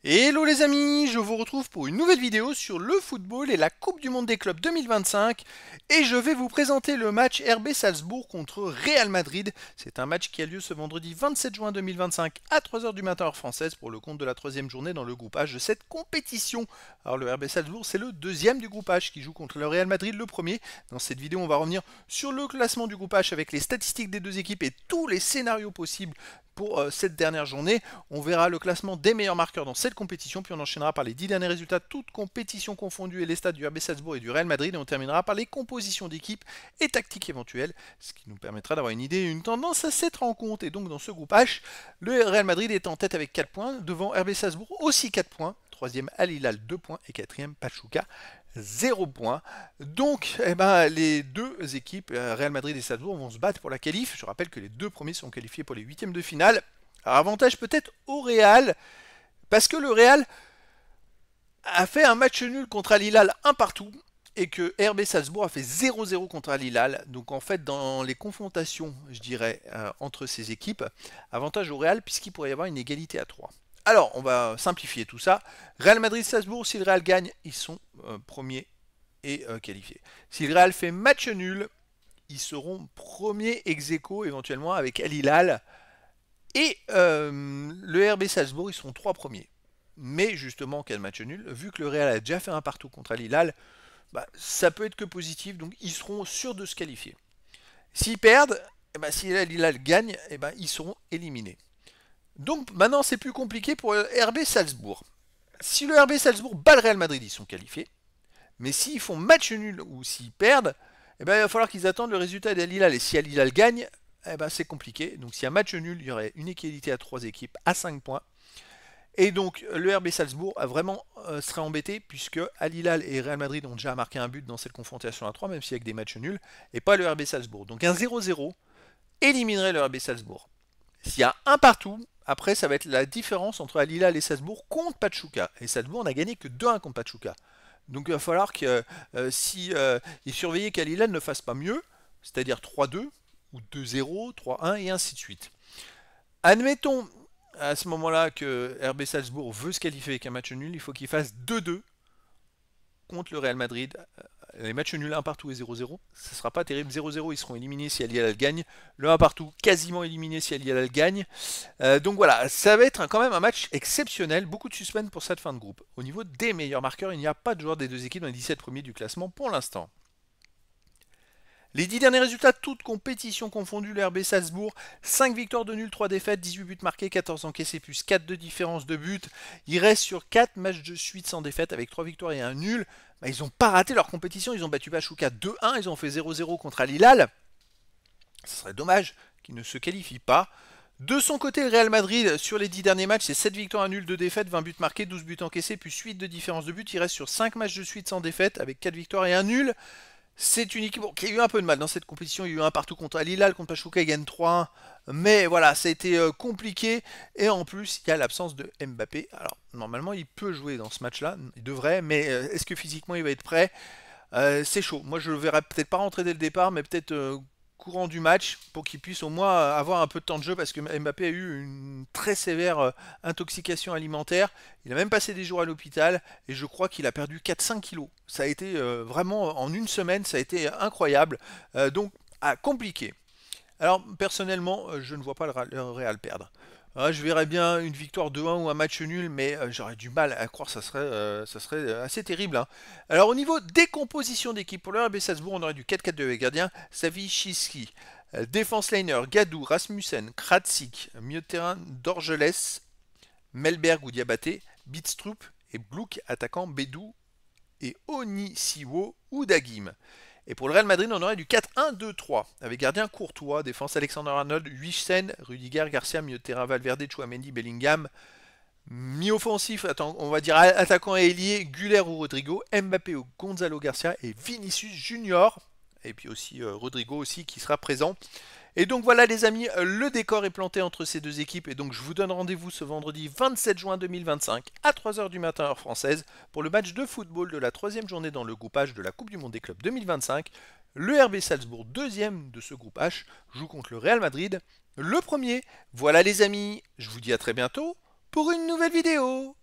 Hello les amis, je vous retrouve pour une nouvelle vidéo sur le football et la Coupe du Monde des clubs 2025 et je vais vous présenter le match RB Salzbourg contre Real Madrid. C'est un match qui a lieu ce vendredi 27 juin 2025 à 3 heures du matin heure française pour le compte de la troisième journée dans le groupe H de cette compétition. Alors le RB Salzbourg c'est le deuxième du groupe H qui joue contre le Real Madrid le premier. Dans cette vidéo on va revenir sur le classement du groupe H avec les statistiques des deux équipes et tous les scénarios possibles pour cette dernière journée. On verra le classement des meilleurs marqueurs dans cette compétition, puis on enchaînera par les 10 derniers résultats, toutes compétitions confondues et les stats du RB Salzbourg et du Real Madrid, et on terminera par les compositions d'équipes et tactiques éventuelles, ce qui nous permettra d'avoir une idée et une tendance à cette rencontre. Et donc dans ce groupe H, le Real Madrid est en tête avec 4 points, devant RB Salzbourg aussi 4 points, troisième Al Hilal 2 points et quatrième Pachuca 0 points. Donc les deux équipes, Real Madrid et Salzbourg, vont se battre pour la qualif. Je rappelle que les deux premiers sont qualifiés pour les huitièmes de finale. Alors, avantage peut-être au Real, parce que le Real a fait un match nul contre Al Hilal 1 partout, et que RB Salzbourg a fait 0-0 contre Al Hilal. Donc en fait, dans les confrontations, je dirais, entre ces équipes, avantage au Real, puisqu'il pourrait y avoir une égalité à 3. Alors, on va simplifier tout ça. Real Madrid-Salzbourg, si le Real gagne, ils sont premiers et qualifiés. Si le Real fait match nul, ils seront premiers ex aequo éventuellement avec Al Hilal. Et le RB Salzbourg, ils seront 3 premiers. Mais justement, en cas de match nul, vu que le Real a déjà fait un partout contre Al Hilal, ça peut être que positif, donc ils seront sûrs de se qualifier. S'ils perdent, si Al Hilal gagne, ils seront éliminés. Donc maintenant c'est plus compliqué pour le RB Salzbourg. Si le RB Salzbourg bat le Real Madrid, ils sont qualifiés. Mais s'ils font match nul ou s'ils perdent, il va falloir qu'ils attendent le résultat d'Al Hilal. Et si Al Hilal gagne, c'est compliqué. Donc s'il y a match nul, il y aurait une égalité à 3 équipes à 5 points. Et donc le RB Salzbourg serait embêté puisque Al Hilal et Real Madrid ont déjà marqué un but dans cette confrontation à 3, même s'il y a que des matchs nuls, et pas le RB Salzbourg. Donc un 0-0 éliminerait le RB Salzbourg. S'il y a un partout, après ça va être la différence entre Al Hilal et Salzbourg contre Pachuca. Et Salzbourg n'a gagné que 2-1 contre Pachuca. Donc il va falloir que si ils surveillent qu'Al Hilal ne fasse pas mieux, c'est-à-dire 3-2 ou 2-0, 3-1 et ainsi de suite. Admettons à ce moment-là que RB Salzbourg veut se qualifier avec un match nul, il faut qu'il fasse 2-2 contre le Real Madrid. Les matchs nuls 1 partout et 0-0, ce ne sera pas terrible. 0-0, ils seront éliminés si Al Hilal gagne. Le 1 partout, quasiment éliminé si Al Hilal gagne. Donc voilà, ça va être quand même un match exceptionnel. Beaucoup de suspense pour cette fin de groupe. Au niveau des meilleurs marqueurs, il n'y a pas de joueur des deux équipes dans les 17 premiers du classement pour l'instant. Les 10 derniers résultats, toutes compétitions confondues, le RB Salzbourg, 5 victoires de nul, 3 défaites, 18 buts marqués, 14 encaissés, plus 4 de différence de but. Ils restent sur 4 matchs de suite sans défaite avec 3 victoires et un nul. Ils n'ont pas raté leur compétition, ils ont battu Pachuca 2-1, ils ont fait 0-0 contre Al Hilal. Ce serait dommage qu'ils ne se qualifient pas. De son côté, le Real Madrid, sur les 10 derniers matchs, c'est 7 victoires, un nul, 2 défaites, 20 buts marqués, 12 buts encaissés, plus 8 de différence de but. Il reste sur 5 matchs de suite sans défaite avec 4 victoires et un nul. C'est une équipe qui a eu un peu de mal dans cette compétition. Il y a eu un partout contre Al Hilal, contre Pachuca, il gagne 3-1. Mais voilà, ça a été compliqué. Et en plus, il y a l'absence de Mbappé. Alors, normalement, il peut jouer dans ce match-là. Il devrait. Mais est-ce que physiquement, il va être prêt? C'est chaud. Moi, je le verrai peut-être pas rentrer dès le départ, mais peut-être courant du match pour qu'il puisse au moins avoir un peu de temps de jeu parce que Mbappé a eu une très sévère intoxication alimentaire. Il a même passé des jours à l'hôpital et je crois qu'il a perdu 4-5 kilos. Ça a été vraiment en une semaine, ça a été incroyable. Donc, compliqué. Alors, personnellement, je ne vois pas le Real perdre. Je verrais bien une victoire 2-1 ou un match nul, mais j'aurais du mal à croire que ça serait assez terrible. Hein. Alors au niveau des compositions d'équipe, pour le RB Salzbourg, on aurait du 4-4-2 avec gardien, Savichski, défense liner, Gadou, Rasmussen, Kratsik, milieu de terrain, Dorgeles, Melberg ou Diabaté, Bitstrup et Gluck, attaquant Bédou et Onisiwo ou Dagim. Et pour le Real Madrid, on aurait du 4-1-2-3, avec gardien Courtois, défense Alexander-Arnold, Huijsen, Rudiger, Garcia, milieu de terrain Valverde, Chouameni, Bellingham, mi-offensif, on va dire attaquant et ailier, Güler ou Rodrigo, Mbappé ou Gonzalo Garcia et Vinicius Junior, et puis aussi Rodrigo aussi qui sera présent. Et donc voilà les amis, le décor est planté entre ces deux équipes et donc je vous donne rendez-vous ce vendredi 27 juin 2025 à 3 heures du matin heure française pour le match de football de la troisième journée dans le groupe H de la Coupe du Monde des clubs 2025. Le RB Salzbourg, deuxième de ce groupe H, joue contre le Real Madrid, le premier. Voilà les amis, je vous dis à très bientôt pour une nouvelle vidéo.